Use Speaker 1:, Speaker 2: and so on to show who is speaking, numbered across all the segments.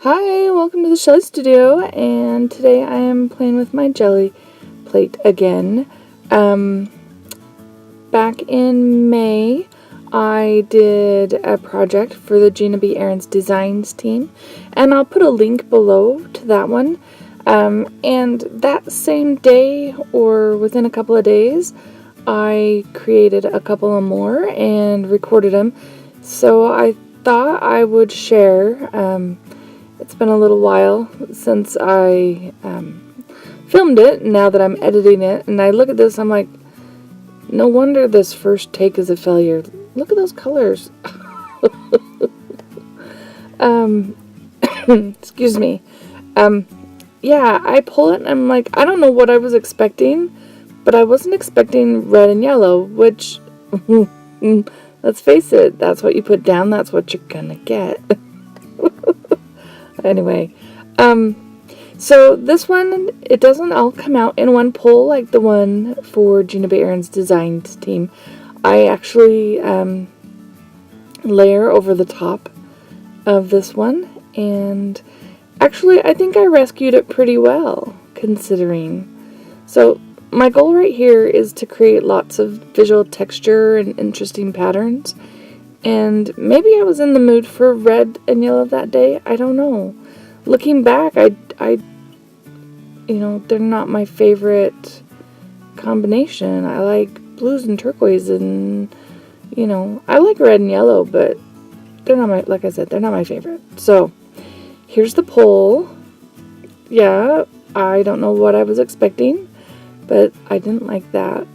Speaker 1: Hi, welcome to the Shelley Studio, and today I am playing with my jelly plate again. Back in May, I did a project for the Gina B. Aarons Designs team, and I'll put a link below to that one. And that same day, or within a couple of days, I created a couple of more and recorded them. So I thought I would share. It's been a little while since I filmed it, now that I'm editing it, and I look at this, I'm like, no wonder this first take is a failure. Look at those colors. Excuse me. Yeah, I pull it and I'm like, I don't know what I was expecting, but I wasn't expecting red and yellow, which, let's face it, that's what you put down, that's what you're gonna get. Anyway, so this one, it doesn't all come out in one pull like the one for Gina B. Aarons Designs team. I actually layer over the top of this one, and actually I think I rescued it pretty well, considering. So my goal right here is to create lots of visual texture and interesting patterns. And maybe I was in the mood for red and yellow that day. I don't know. Looking back, I they're not my favorite combination. I like blues and turquoise, and, I like red and yellow, but they're not like I said, they're not my favorite. So, here's the poll. Yeah, I don't know what I was expecting, but I didn't like that.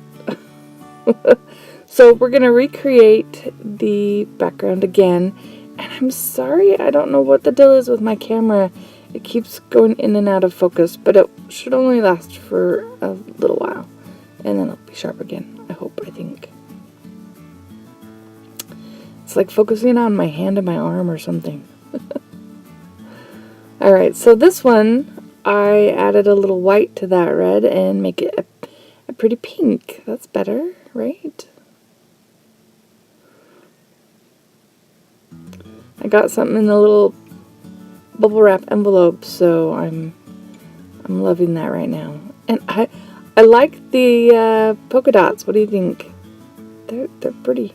Speaker 1: So we're going to recreate the background again, and I'm sorry, I don't know what the deal is with my camera. It keeps going in and out of focus, but it should only last for a little while, and then it'll be sharp again, I think. It's like focusing on my hand and my arm or something. Alright, so this one, I added a little white to that red and make it a pretty pink. That's better, right? I got something in a little bubble wrap envelope, so I'm loving that right now. And I like the polka dots. What do you think? They're pretty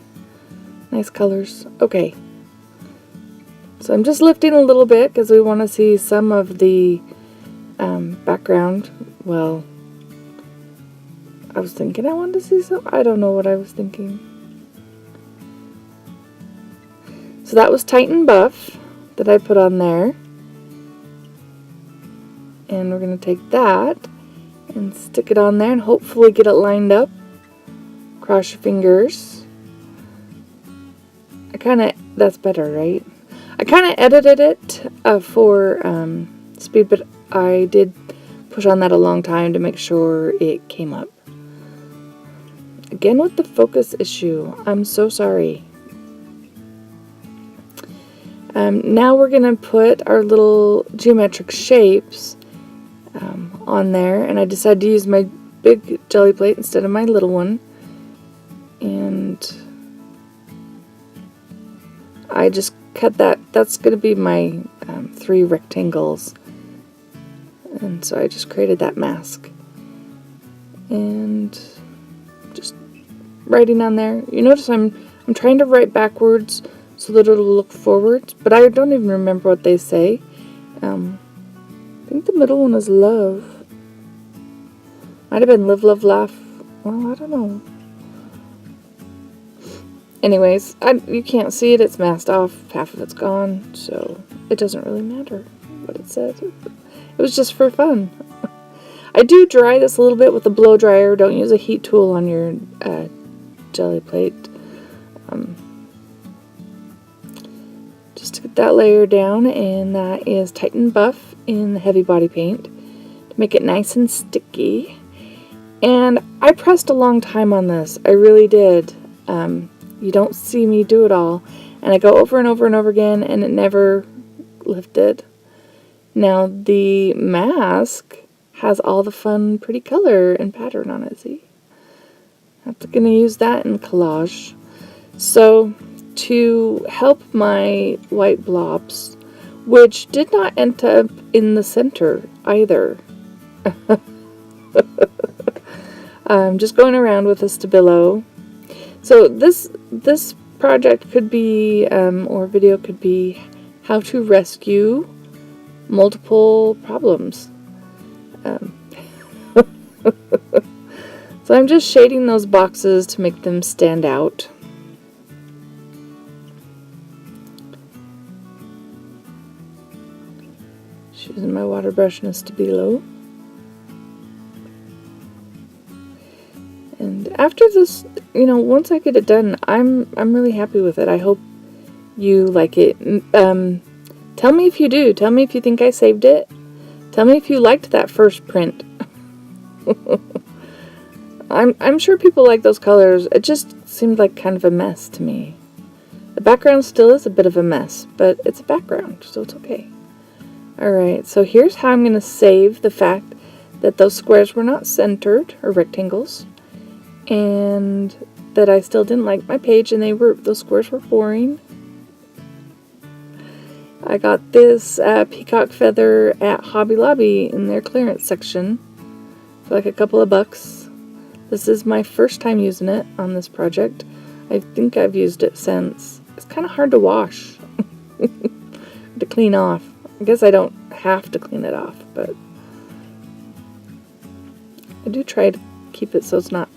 Speaker 1: nice colors. Okay, so I'm just lifting a little bit because we want to see some of the background. Well, I was thinking I wanted to see some. I don't know what I was thinking. So that was Titan Buff that I put on there. And we're going to take that and stick it on there and hopefully get it lined up. Cross your fingers. That's better, right? I kind of edited it for speed, but I did push on that a long time to make sure it came up. Again with the focus issue. I'm so sorry. Now we're going to put our little geometric shapes on there, and I decided to use my big jelly plate instead of my little one, and I just cut that. That's going to be my 3 rectangles, and so I just created that mask, and just writing on there. You notice I'm trying to write backwards so that it'll look forwards, but I don't even remember what they say. I think the middle one is love. Might have been live, love, laugh. Well, I don't know. Anyways, you can't see it. It's masked off. Half of it's gone, so it doesn't really matter what it says. It was just for fun. I do dry this a little bit with a blow dryer. Don't use a heat tool on your jelly plate. Just to get that layer down, and that is Titan Buff in the heavy body paint to make it nice and sticky. And I pressed a long time on this. I really did. You don't see me do it all, and I go over and over and over again, and it never lifted. Now the mask has all the fun, pretty color and pattern on it. See, I'm going to use that in collage. So to help my white blobs, which did not end up in the center either. I'm just going around with a Stabilo. So this project could be, or video could be, how to rescue multiple problems. So I'm just shading those boxes to make them stand out. Just using my water brush and a Stabilo. And after this, once I get it done, I'm really happy with it. I hope you like it. Tell me if you do. Tell me if you think I saved it. Tell me if you liked that first print. I'm sure people like those colors. It just seemed like kind of a mess to me. The background still is a bit of a mess, but it's a background, so it's okay. Alright, so here's how I'm going to save the fact that those squares were not centered, or rectangles, and that I still didn't like my page and those squares were boring. I got this peacock feather at Hobby Lobby in their clearance section for like a couple of bucks. This is my first time using it on this project. I think I've used it since. It's kind of hard to wash, to clean off. I guess I don't have to clean it off, but I do try to keep it so it's not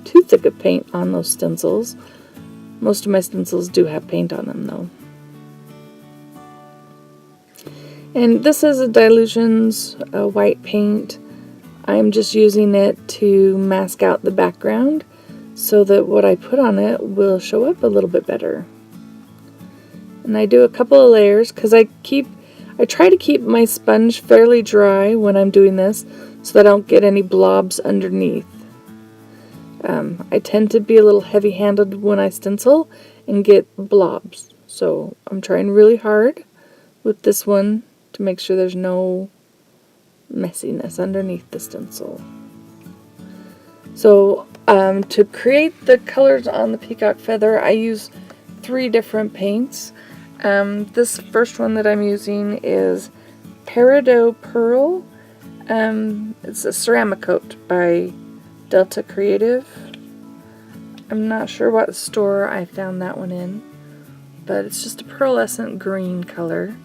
Speaker 1: too thick of paint on those stencils. Most of my stencils do have paint on them though. And this is a Dilutions white paint. I'm just using it to mask out the background so that what I put on it will show up a little bit better. And I do a couple of layers because I try to keep my sponge fairly dry when I'm doing this so that I don't get any blobs underneath. I tend to be a little heavy-handed when I stencil and get blobs. So I'm trying really hard with this one to make sure there's no messiness underneath the stencil. So to create the colors on the peacock feather, I use 3 different paints. This first one that I'm using is Peridot Pearl. It's a ceramic coat by Delta Creative. I'm not sure what store I found that one in, but it's just a pearlescent green color.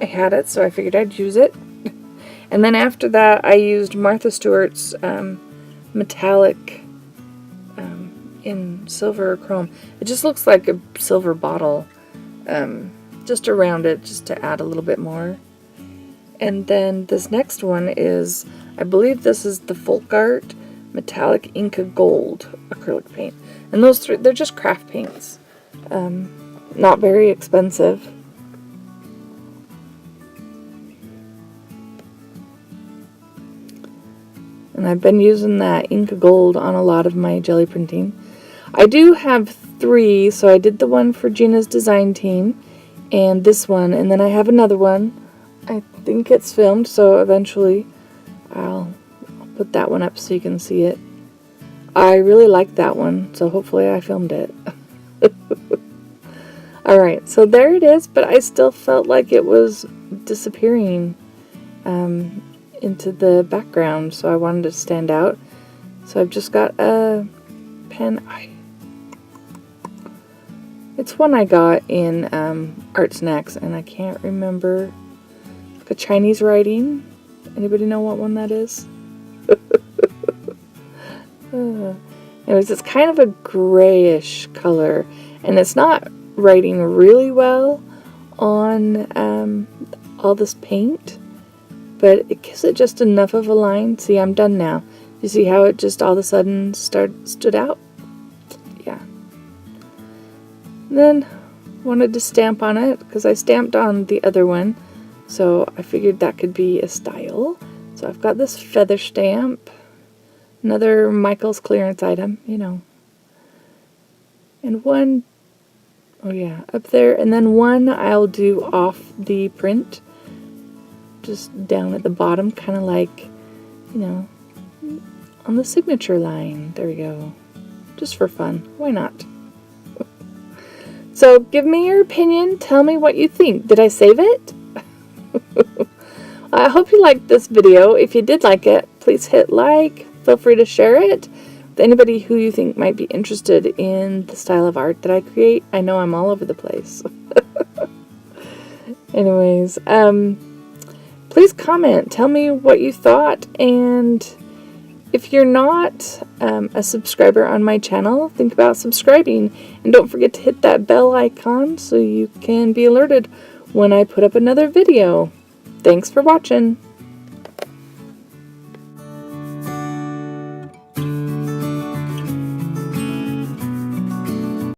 Speaker 1: I had it, so I figured I'd use it. And then after that, I used Martha Stewart's metallic in silver or chrome. It just looks like a silver bottle, just around it, just to add a little bit more. And then this next one is, I believe this is the Folk Art Metallic Inca Gold acrylic paint. And those 3, they're just craft paints. Not very expensive. And I've been using that Inca Gold on a lot of my jelly printing. I do have 3, so I did the one for Gina's design team, and this one, and then I have another one. I think it's filmed, so eventually I'll put that one up so you can see it. I really like that one, so hopefully I filmed it. Alright, so there it is, but I still felt like it was disappearing into the background, so I wanted to stand out. So I've just got a pen. It's one I got in Art Snacks, and I can't remember. Like a Chinese writing. Anybody know what one that is? Anyways, it's kind of a grayish color, and it's not writing really well on all this paint, but it gives it just enough of a line. See, I'm done now. You see how it just all of a sudden stood out? Yeah. And then wanted to stamp on it because I stamped on the other one, so I figured that could be a style. So I've got this feather stamp, another Michael's clearance item, you know. And one, oh yeah, up there, and then one I'll do off the print, just down at the bottom, kind of like, you know, on the signature line. There we go. Just for fun. Why not? So give me your opinion. Tell me what you think. Did I save it? I hope you liked this video. If you did like it, please hit like. Feel free to share it with anybody who you think might be interested in the style of art that I create. I know I'm all over the place. Anyways, please comment. Tell me what you thought. And if you're not a subscriber on my channel, think about subscribing. And don't forget to hit that bell icon so you can be alerted when I put up another video. Thanks for watching.